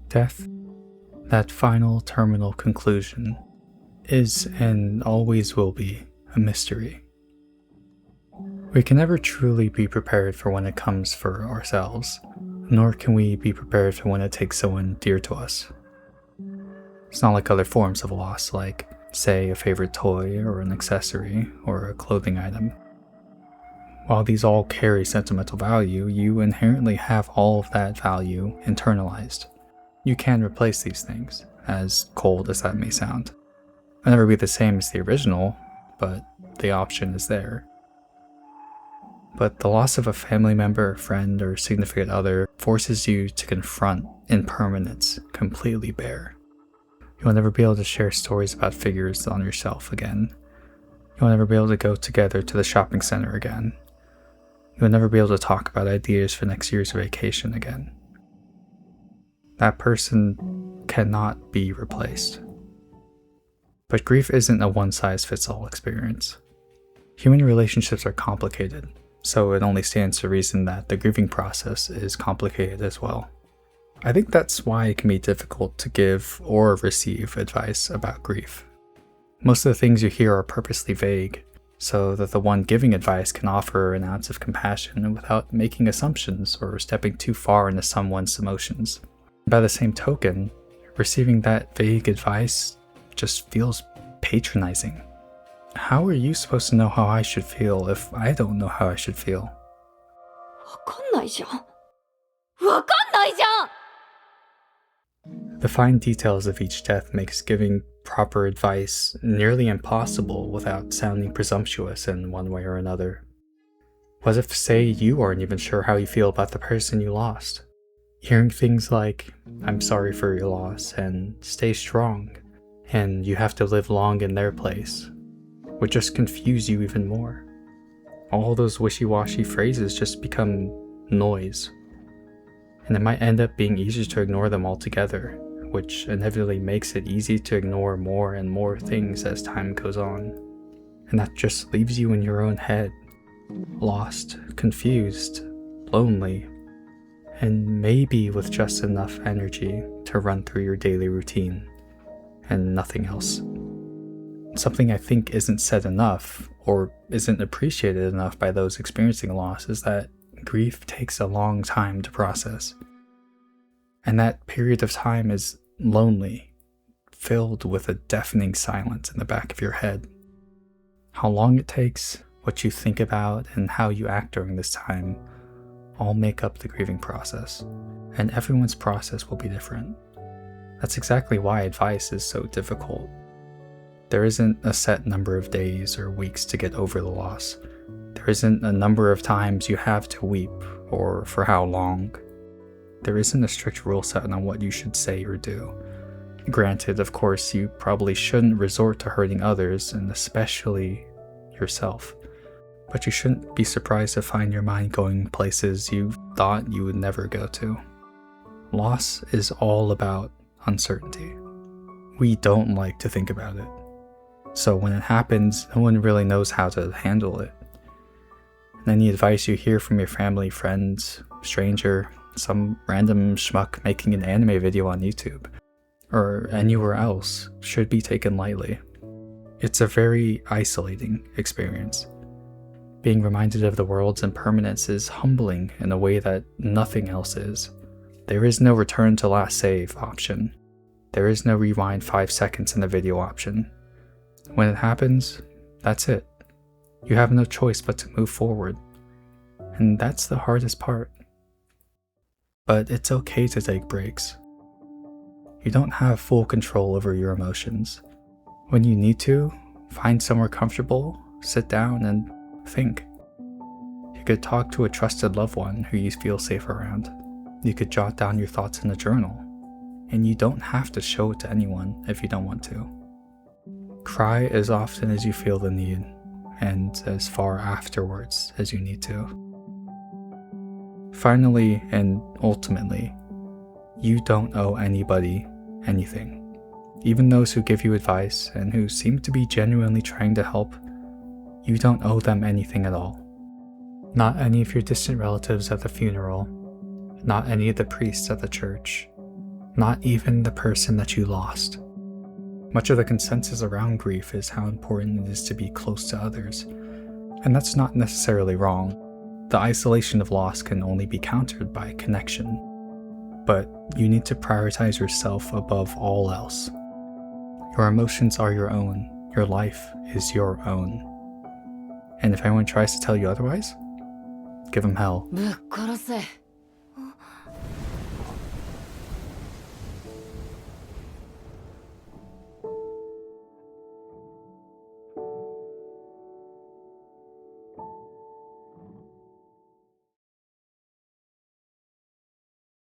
Death, that final terminal conclusion, is and always will be a mystery. We can never truly be prepared for when it comes for ourselves, nor can we be prepared for when it takes someone dear to us. It's not like other forms of loss, like, say, a favorite toy or an accessory or a clothing item. While these all carry sentimental value, you inherently have all of that value internalized. You can replace these things, as cold as that may sound. It'll never be the same as the original, but the option is there. But the loss of a family member, friend, or significant other forces you to confront impermanence completely bare. You'll never be able to share stories about figures on your shelf again. You'll never be able to go together to the shopping center again. You'll never be able to talk about ideas for next year's vacation again. That person cannot be replaced. But grief isn't a one-size-fits-all experience. Human relationships are complicated, so it only stands to reason that the grieving process is complicated as well. I think that's why it can be difficult to give or receive advice about grief. Most of the things you hear are purposely vague, so that the one giving advice can offer an ounce of compassion without making assumptions or stepping too far into someone's emotions. By the same token, receiving that vague advice just feels patronizing. How are you supposed to know how I should feel if I don't know how I should feel? わかんないじゃん。わかんないじゃん! The fine details of each death makes giving proper advice nearly impossible without sounding presumptuous in one way or another. What if, say, you aren't even sure how you feel about the person you lost? Hearing things like, "I'm sorry for your loss," and "stay strong," and "you have to live long in their place," would just confuse you even more. All those wishy-washy phrases just become noise. And it might end up being easier to ignore them altogether, which inevitably makes it easy to ignore more and more things as time goes on. And that just leaves you in your own head, lost, confused, lonely, and maybe with just enough energy to run through your daily routine, and nothing else. Something I think isn't said enough, or isn't appreciated enough by those experiencing loss, is that grief takes a long time to process. And that period of time is lonely, filled with a deafening silence in the back of your head. How long it takes, what you think about, and how you act during this time all make up the grieving process, and everyone's process will be different. That's exactly why advice is so difficult. There isn't a set number of days or weeks to get over the loss. There isn't a number of times you have to weep, or for how long. There isn't a strict rule set on what you should say or do. Granted, of course, you probably shouldn't resort to hurting others, and especially yourself. But you shouldn't be surprised to find your mind going places you thought you would never go to. Loss is all about uncertainty. We don't like to think about it. So when it happens, no one really knows how to handle it. And any advice you hear from your family, friends, stranger, some random schmuck making an anime video on YouTube, or anywhere else, should be taken lightly. It's a very isolating experience. Being reminded of the world's impermanence is humbling in a way that nothing else is. There is no return to last save option. There is no rewind 5 seconds in the video option. When it happens, that's it. You have no choice but to move forward. And that's the hardest part. But it's okay to take breaks. You don't have full control over your emotions. When you need to, find somewhere comfortable, sit down, and think. You could talk to a trusted loved one who you feel safe around. You could jot down your thoughts in a journal. And you don't have to show it to anyone if you don't want to. Cry as often as you feel the need, and as far afterwards as you need to. Finally and ultimately, you don't owe anybody anything. Even those who give you advice and who seem to be genuinely trying to help, You don't owe them anything at all. Not any of your distant relatives at the funeral, not any of the priests at the church, not even the person that you lost. Much of the consensus around grief is how important it is to be close to others, and that's not necessarily wrong. The isolation of loss can only be countered by connection, but you need to prioritize yourself above all else. Your emotions are your own, your life is your own. And if anyone tries to tell you otherwise, give them hell. ぶっ殺せ。